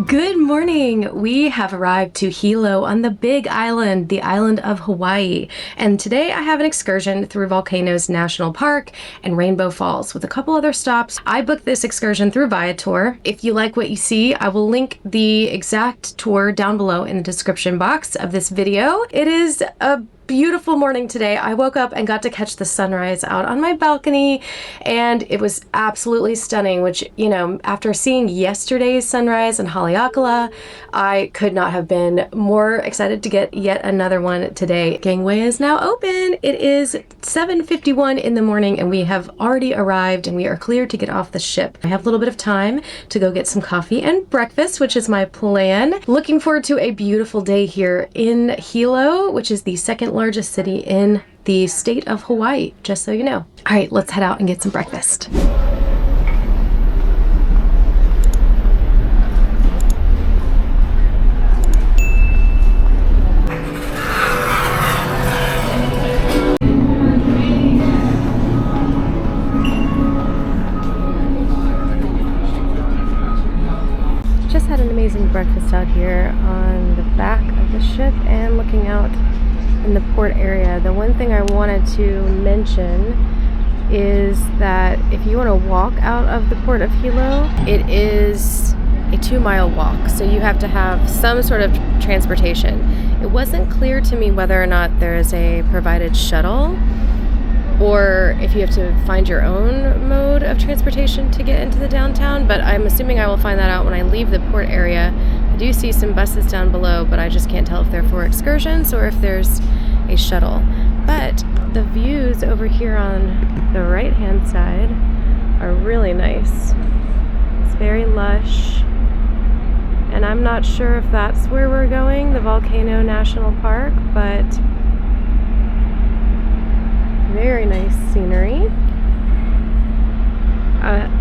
Good morning! We have arrived to Hilo on the Big Island, the island of Hawaii. And today I have an excursion through Volcanoes National Park and Rainbow Falls with a couple other stops. I booked this excursion through Viator. If you like what you see, I will link the exact tour down below in the description box of this video. It is a beautiful morning today. I woke up and got to catch the sunrise out on my balcony, and it was absolutely stunning, which, you know, after seeing yesterday's sunrise in Haleakala, I could not have been more excited to get yet another one today. Gangway is now open. It is 7:51 in the morning and we have already arrived and we are clear to get off the ship. I have a little bit of time to go get some coffee and breakfast, which is my plan. Looking forward to a beautiful day here in Hilo, which is the second largest city in the state of Hawaii, just so you know. All right, let's head out and get some breakfast. Just had an amazing breakfast out here on the back of the ship and looking out in the port area. The one thing I wanted to mention is that if you want to walk out of the port of Hilo, it is a 2-mile walk, so you have to have some sort of transportation. It wasn't clear to me whether or not there is a provided shuttle or if you have to find your own mode of transportation to get into the downtown, but I'm assuming I will find that out when I leave the port area. I do see some buses down below, but I just can't tell if they're for excursions or if there's a shuttle. But the views over here on the right hand side are really nice. It's very lush, and I'm not sure if that's where we're going, the Volcanoes National Park, but very nice scenery.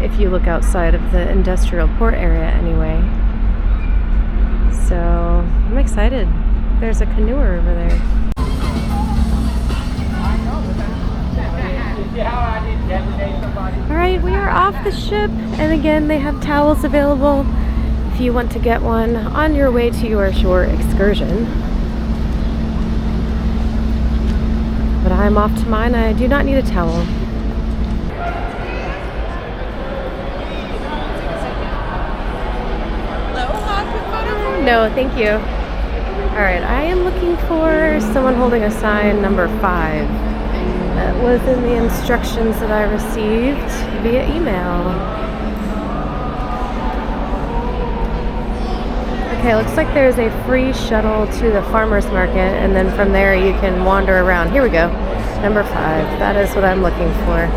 If you look outside of the industrial port area anyway. So I'm excited. There's a canoer over there. Alright, we are off the ship, and again they have towels available if you want to get one on your way to your shore excursion. But I'm off to mine. I do not need a towel. No, thank you. Alright, I am looking for someone holding a sign number 5. That was in the instructions that I received via email. Okay, looks like there's a free shuttle to the farmer's market, and then from there you can wander around. Here we go. Number 5. That is what I'm looking for.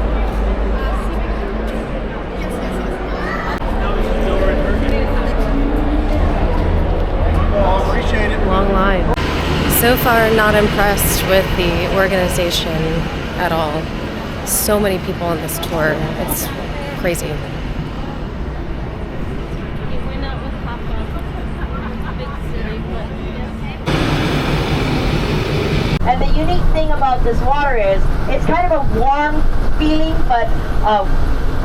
Long line. So far, not impressed with the organization at all. So many people on this tour. It's crazy. And the unique thing about this water is it's kind of a warm feeling, but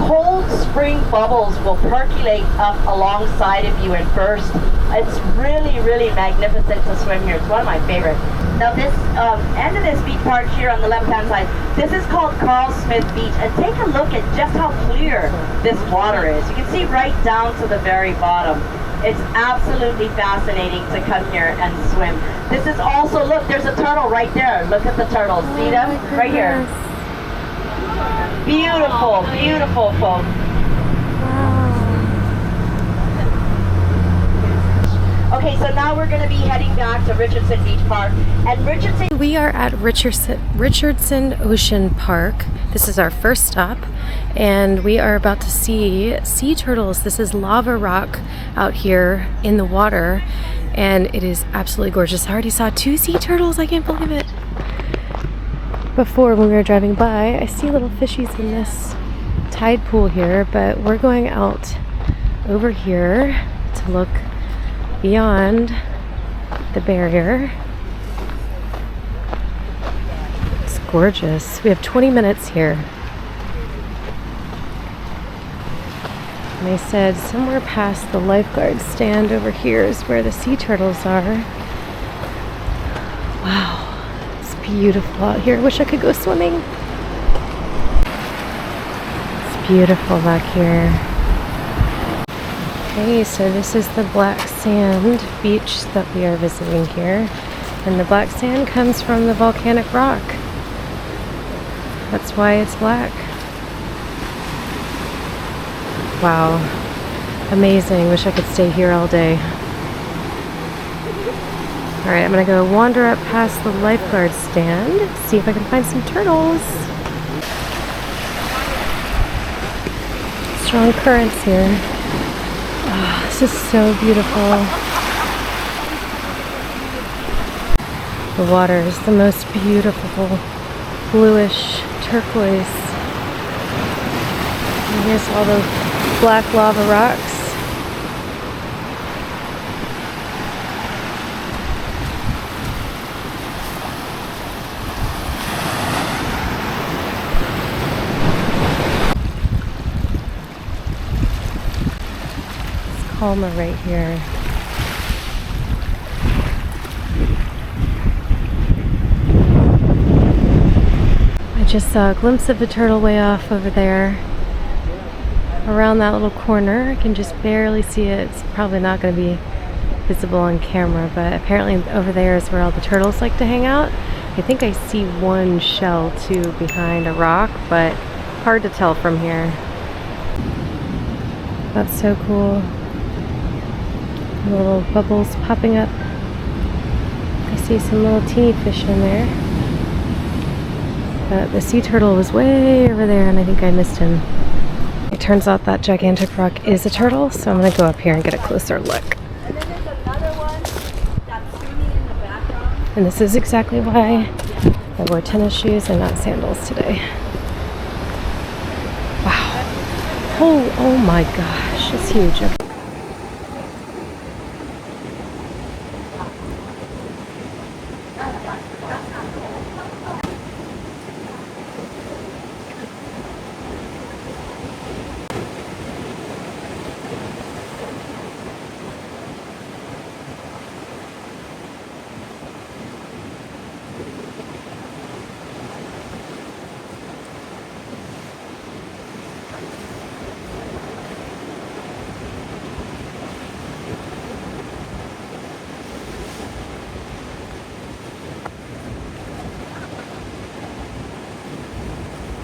cold spring bubbles will percolate up alongside of you at first. It's really, really magnificent to swim here. It's one of my favorites. Now this end of this beach part here on the left-hand side, this is called Carl Smith Beach. And take a look at just how clear this water is. You can see right down to the very bottom. It's absolutely fascinating to come here and swim. This is also, look, there's a turtle right there. Look at the turtles. See them? Right here. Beautiful, beautiful, folks. Okay, so now we're going to be heading back to Richardson Beach Park. And Richardson... We are at Richardson Ocean Park. This is our first stop, and we are about to see sea turtles. This is lava rock out here in the water, and it is absolutely gorgeous. I already saw 2 sea turtles. I can't believe it. Before, when we were driving by, I see little fishies in this tide pool here, but we're going out over here to look beyond the barrier. It's gorgeous. We have 20 minutes here. And they said somewhere past the lifeguard stand over here is where the sea turtles are. Wow, it's beautiful out here. I wish I could go swimming. It's beautiful back here. Okay, so this is the black sand beach that we are visiting here. And the black sand comes from the volcanic rock. That's why it's black. Wow, amazing. Wish I could stay here all day. All right, I'm gonna go wander up past the lifeguard stand, see if I can find some turtles. Strong currents here. Oh, this is so beautiful. The water is the most beautiful bluish turquoise. And here's all the black lava rocks. It's calmer right here. I just saw a glimpse of a turtle way off over there. Around that little corner, I can just barely see it. It's probably not going to be visible on camera, but apparently over there is where all the turtles like to hang out. I think I see one shell too behind a rock, but hard to tell from here. That's so cool. Little bubbles popping up. I see some little teeny fish in there. But the sea turtle was way over there and I think I missed him. It turns out that gigantic rock is a turtle, so I'm going to go up here and get a closer look. And then there's another one that's swimming in the background. And this is exactly why I wore tennis shoes and not sandals today. Wow. Oh my gosh, it's huge. Okay.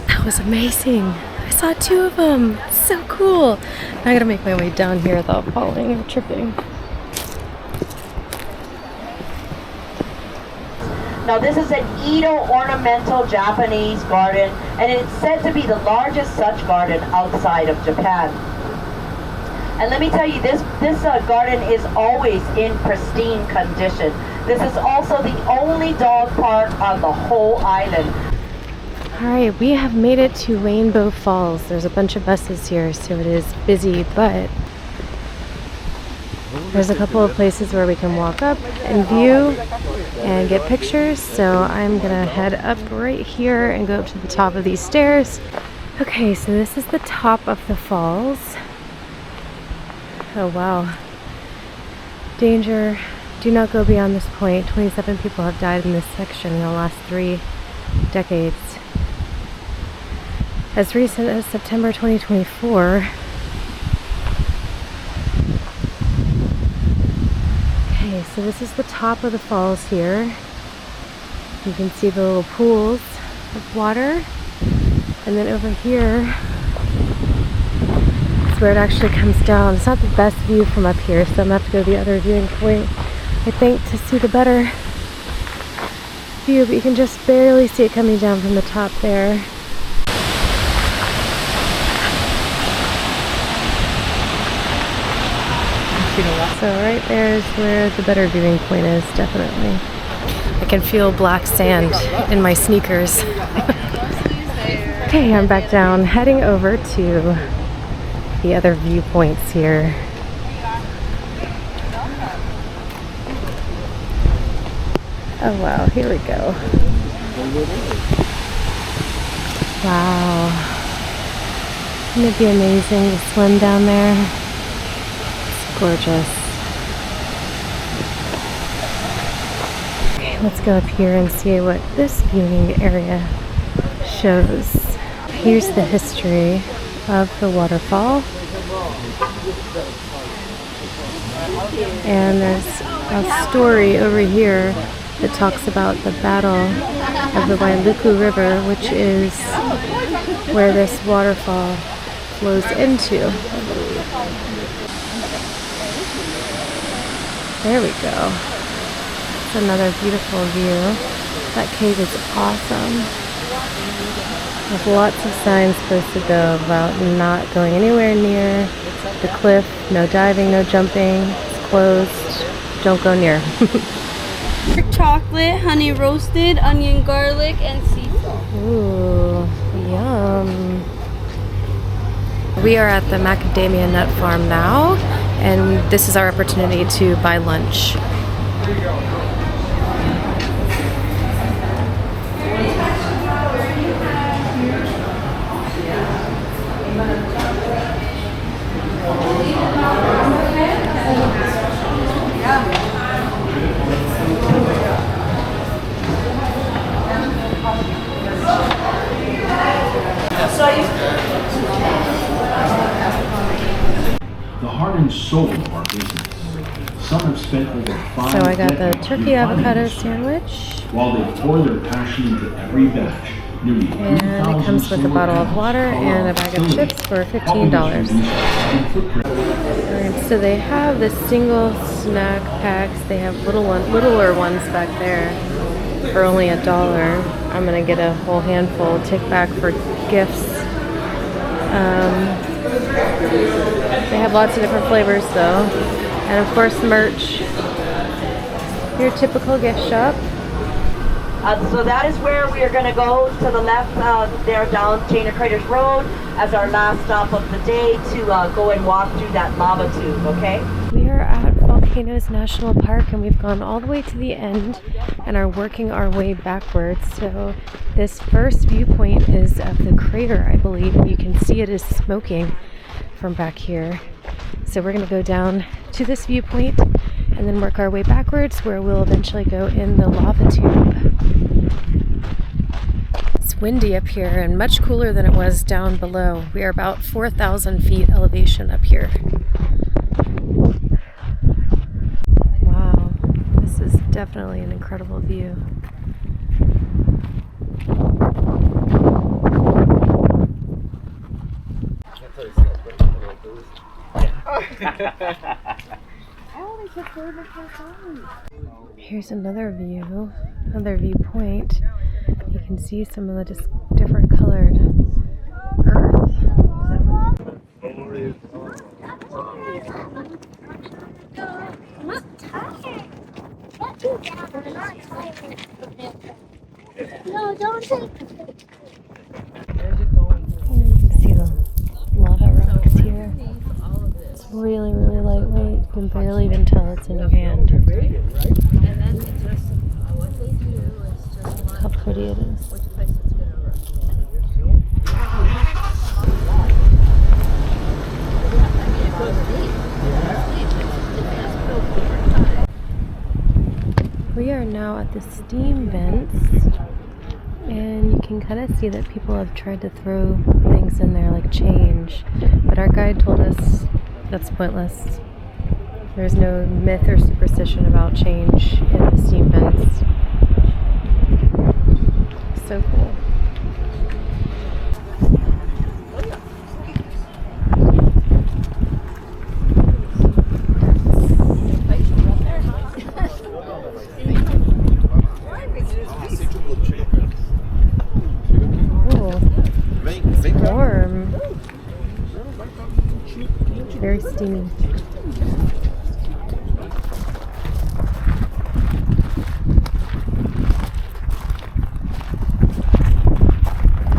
That was amazing. I saw two of them. So cool. I gotta make my way down here without falling or tripping. Now this is an Edo ornamental Japanese garden, and it's said to be the largest such garden outside of Japan. And let me tell you, this garden is always in pristine condition. This is also the only dog park on the whole island. Alright, we have made it to Rainbow Falls. There's a bunch of buses here, so it is busy, but there's a couple of places where we can walk up and view and get pictures. So I'm gonna head up right here and go up to the top of these stairs. Okay, so this is the top of the falls. Oh wow. Danger. Do not go beyond this point. 27 people have died in this section in the last 3 decades. As recent as September 2024. Okay, so this is the top of the falls here. You can see the little pools of water. And then over here is where it actually comes down. It's not the best view from up here, so I'm gonna have to go to the other viewing point, I think, to see the better view, but you can just barely see it coming down from the top there. So right there is where the better viewing point is, definitely. I can feel black sand in my sneakers. Okay, I'm back down, heading over to the other viewpoints here. Oh wow, here we go. Wow. Wouldn't it be amazing to swim down there? It's gorgeous. Okay, let's go up here and see what this viewing area shows. Here's the history of the waterfall. And there's a story over here that talks about the battle of the Lili'uokalani River, which is where this waterfall flows into, I believe. There we go. It's another beautiful view. That cave is awesome. There's lots of signs posted though about not going anywhere near the cliff. No diving, no jumping. It's closed. Don't go near. Chocolate, honey roasted, onion garlic, and sea salt. Ooh, yum. We are at the Macadamia nut farm now, and this is our opportunity to buy lunch. The heart and soul of our business. Some have spent over 5 So I got the decades turkey avocado refining this sandwich, while they pour their passion into every batch. Nearly and it comes with a bottle of water and a bag of chips for $15. Alright, so they have the single snack packs. They have littler ones back there for only $1. I'm gonna get a whole handful, take back for gifts. They have lots of different flavors though, and of course merch. Your typical gift shop. So that is where we are going to go to the left there down Chain Craters Road as our last stop of the day to go and walk through that lava tube, okay? We are at Volcanoes National Park and we've gone all the way to the end and are working our way backwards. So this first viewpoint is of the crater, I believe. You can see it is smoking from back here. So we're going to go down to this viewpoint and then work our way backwards where we'll eventually go in the lava tube. It's windy up here and much cooler than it was down below. We are about 4,000 feet elevation up here. Wow, this is definitely an incredible view. Here's another view, another viewpoint. You can see some of the different colored earth. No, don't take You can see the lava rocks here. It's really, really lightweight. You can barely even tell it's in your hand. How pretty it is. We are now at the steam vents, and you can kind of see that people have tried to throw things in there like change, but our guide told us that's pointless. There's no myth or superstition about change in the steam vents. So cool. Warm. Very steamy.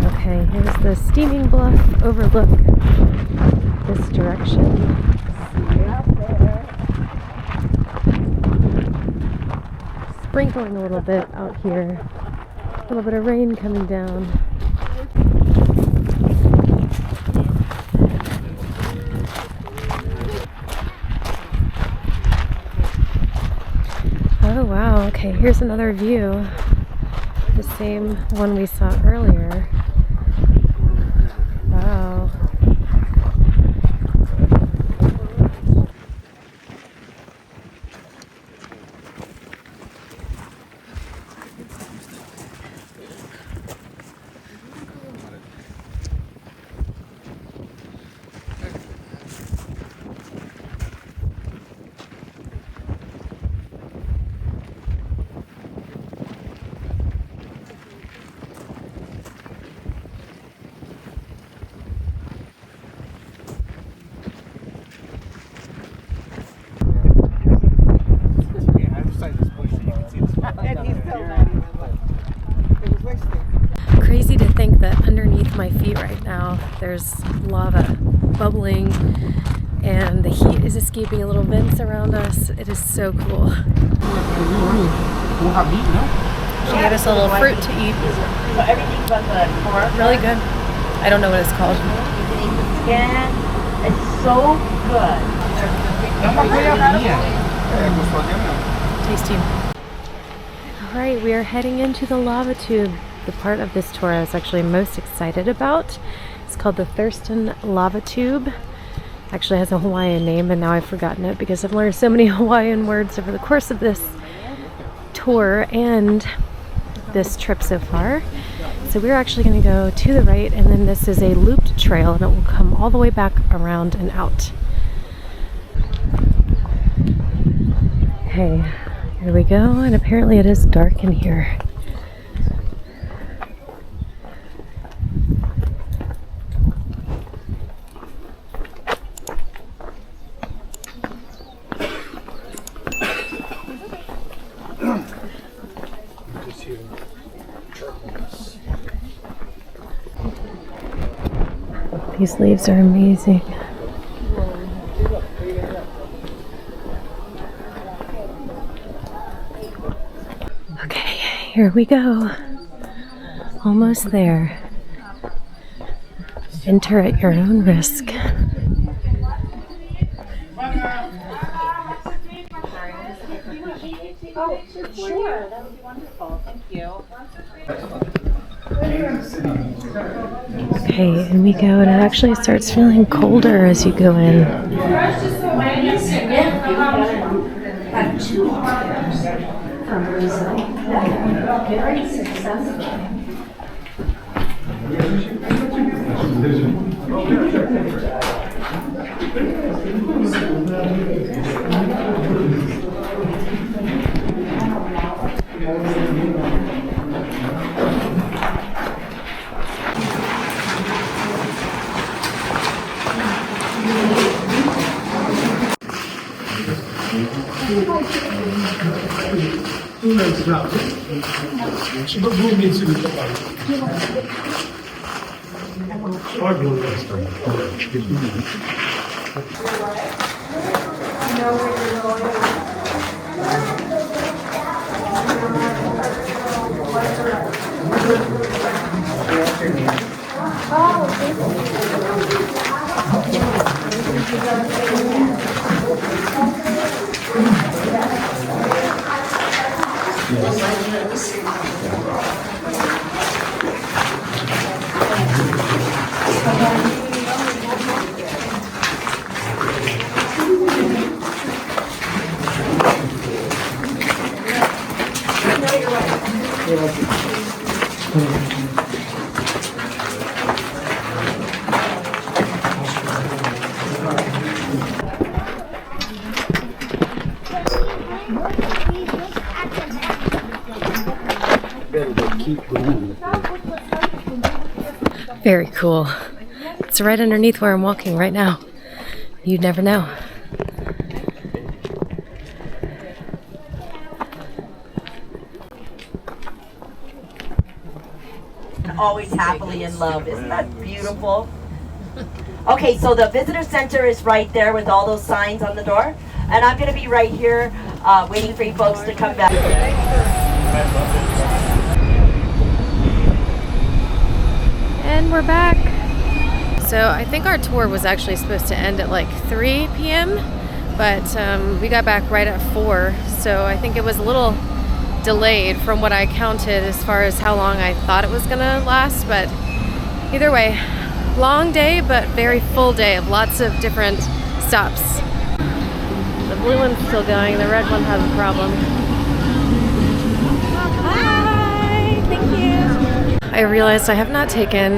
Okay, here's the steaming bluff overlook this direction. Sprinkling a little bit out here. A little bit of rain coming down. Oh wow, okay, here's another view. The same one we saw earlier. Wow. Crazy to think that underneath my feet right now there's lava bubbling and the heat is escaping little vents around us. It is so cool. She gave us a little fruit to eat. So everything's on the core. Really good. I don't know what it's called. Scan. It's so good. Tasty. Alright, we are heading into the lava tube. The part of this tour I was actually most excited about. It's called the Thurston Lava Tube. Actually has a Hawaiian name and now I've forgotten it because I've learned so many Hawaiian words over the course of this tour and this trip so far. So we're actually going to go to the right, and then this is a looped trail and it will come all the way back around and out. Okay, here we go, and apparently it is dark in here. These leaves are amazing. Okay, here we go. Almost there. Enter at your own risk. Oh, sure. That would be wonderful. Thank you. Okay, in we go, and it actually starts feeling colder as you go in. Very cool. It's right underneath where I'm walking right now. You'd never know. Always happily in love. Isn't that beautiful? Okay, so the visitor center is right there with all those signs on the door. And I'm going to be right here waiting for you folks to come back. And we're back. So I think our tour was actually supposed to end at like 3 p.m., but we got back right at 4, so I think it was a little delayed from what I counted as far as how long I thought it was gonna last. But either way, long day but very full day of lots of different stops. The blue one's still going, the red one has a problem. Hi, thank you. I realized I have not taken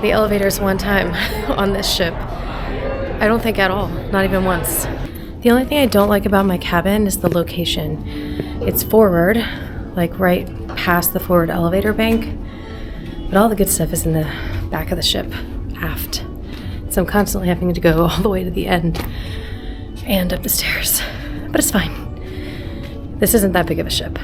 the elevators one time on this ship. I don't think at all, not even once. The only thing I don't like about my cabin is the location. It's forward, like right past the forward elevator bank, but all the good stuff is in the back of the ship, aft. So I'm constantly having to go all the way to the end and up the stairs, but it's fine. This isn't that big of a ship.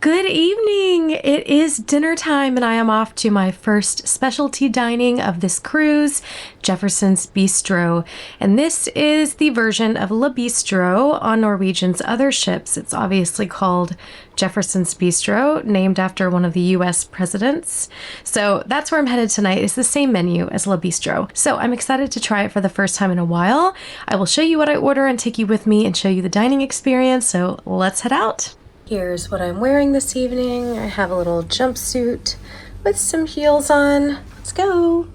Good evening! It is dinner time and I am off to my first specialty dining of this cruise, Jefferson's Bistro. And this is the version of Le Bistro on Norwegian's other ships. It's obviously called Jefferson's Bistro, named after one of the US presidents. So that's where I'm headed tonight. It's the same menu as Le Bistro. So I'm excited to try it for the first time in a while. I will show you what I order and take you with me and show you the dining experience. So let's head out. Here's what I'm wearing this evening. I have a little jumpsuit with some heels on. Let's go.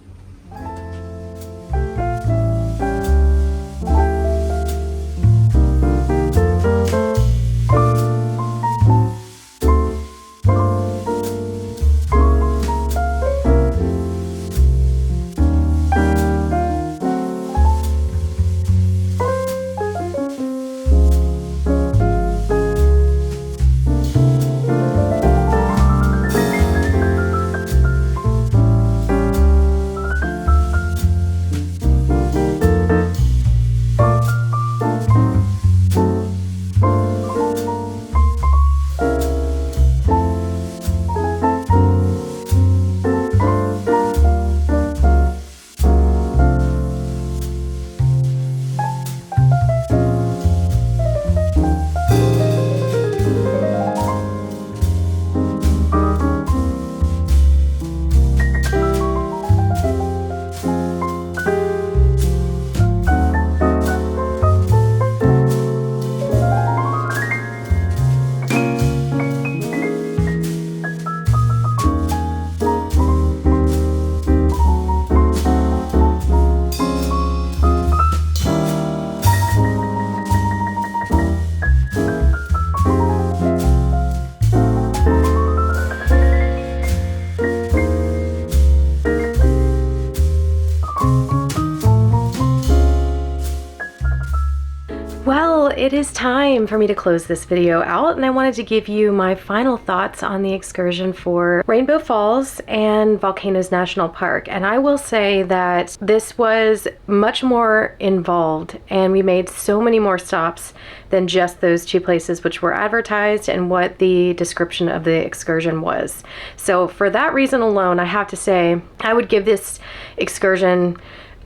It is time for me to close this video out, and I wanted to give you my final thoughts on the excursion for Rainbow Falls and Volcanoes National Park. And I will say that this was much more involved, and we made so many more stops than just those two places which were advertised and what the description of the excursion was. So for that reason alone, I have to say I would give this excursion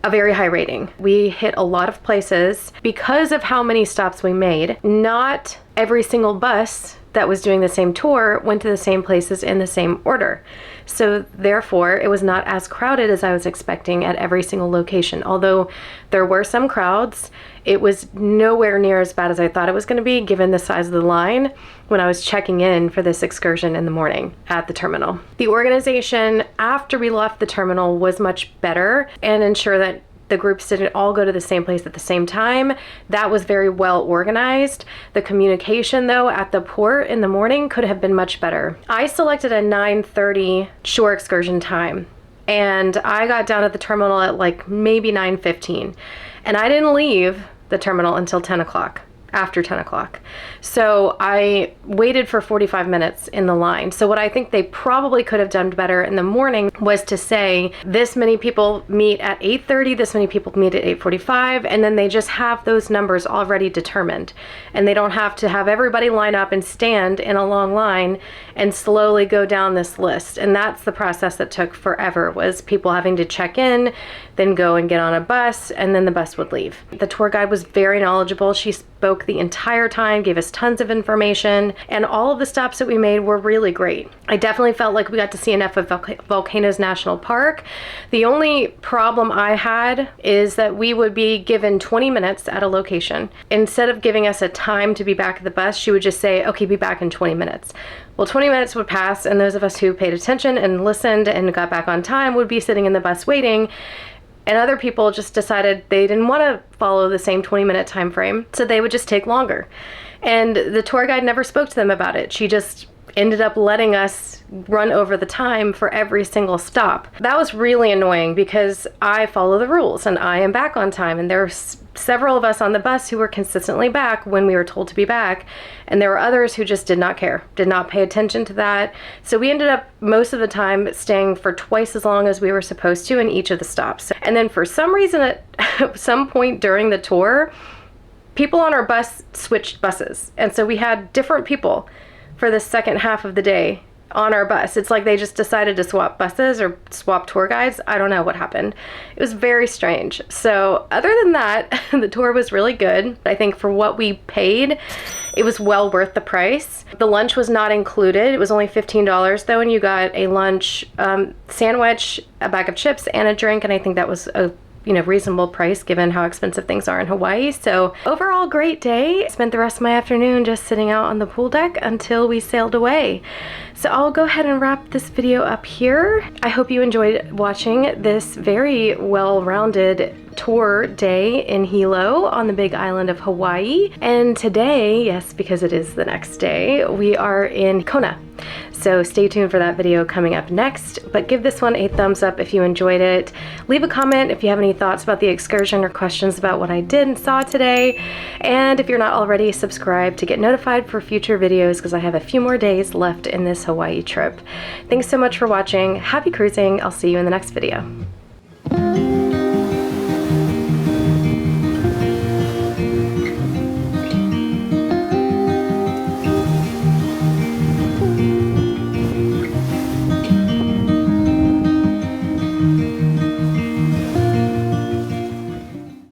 a very high rating. We hit a lot of places because of how many stops we made. Not every single bus that was doing the same tour went to the same places in the same order. So therefore, it was not as crowded as I was expecting at every single location. Although there were some crowds, it was nowhere near as bad as I thought it was going to be given the size of the line when I was checking in for this excursion in the morning at the terminal. The organization after we left the terminal was much better and ensured that the groups didn't all go to the same place at the same time. That was very well organized. The communication though at the port in the morning could have been much better. I selected a 9:30 shore excursion time, and I got down at the terminal at like maybe 9:15, and I didn't leave the terminal until 10 o'clock. After 10 o'clock. So I waited for 45 minutes in the line. So what I think they probably could have done better in the morning was to say this many people meet at 8:30, this many people meet at 8:45, and then they just have those numbers already determined. And they don't have to have everybody line up and stand in a long line and slowly go down this list. And that's the process that took forever, was people having to check in. then go and get on a bus, and then the bus would leave. The tour guide was very knowledgeable. She spoke the entire time, gave us tons of information, and all of the stops that we made were really great. I definitely felt like we got to see enough of Volcanoes National Park. The only problem I had is that we would be given 20 minutes at a location. Instead of giving us a time to be back at the bus, she would just say, okay, be back in 20 minutes. Well, 20 minutes would pass, and those of us who paid attention and listened and got back on time would be sitting in the bus waiting. And other people just decided they didn't want to follow the same 20-minute time frame, so they would just take longer. And the tour guide never spoke to them about it. She just ended up letting us run over the time for every single stop. That was really annoying because I follow the rules and I am back on time, and there were several of us on the bus who were consistently back when we were told to be back, and there were others who just did not care, did not pay attention to that. So we ended up most of the time staying for twice as long as we were supposed to in each of the stops. And then for some reason at some point during the tour, people on our bus switched buses, and so we had different people for the second half of the day on our bus. It's like they just decided to swap buses or swap tour guides. I don't know what happened. It was very strange. So other than that, the tour was really good. I think for what we paid, it was well worth the price. The lunch was not included. It was only $15 though, and you got a lunch sandwich, a bag of chips, and a drink, and I think that was a reasonable price given how expensive things are in Hawaii. So overall, great day. Spent the rest of my afternoon just sitting out on the pool deck until we sailed away. So I'll go ahead and wrap this video up here. I hope you enjoyed watching this very well-rounded tour day in Hilo on the big island of Hawaii. And today, yes, because it is the next day, we are in Kona. So stay tuned for that video coming up next, but give this one a thumbs up if you enjoyed it. Leave a comment if you have any thoughts about the excursion or questions about what I did and saw today. And if you're not already, subscribe to get notified for future videos because I have a few more days left in this Hawaii trip. Thanks so much for watching. Happy cruising. I'll see you in the next video.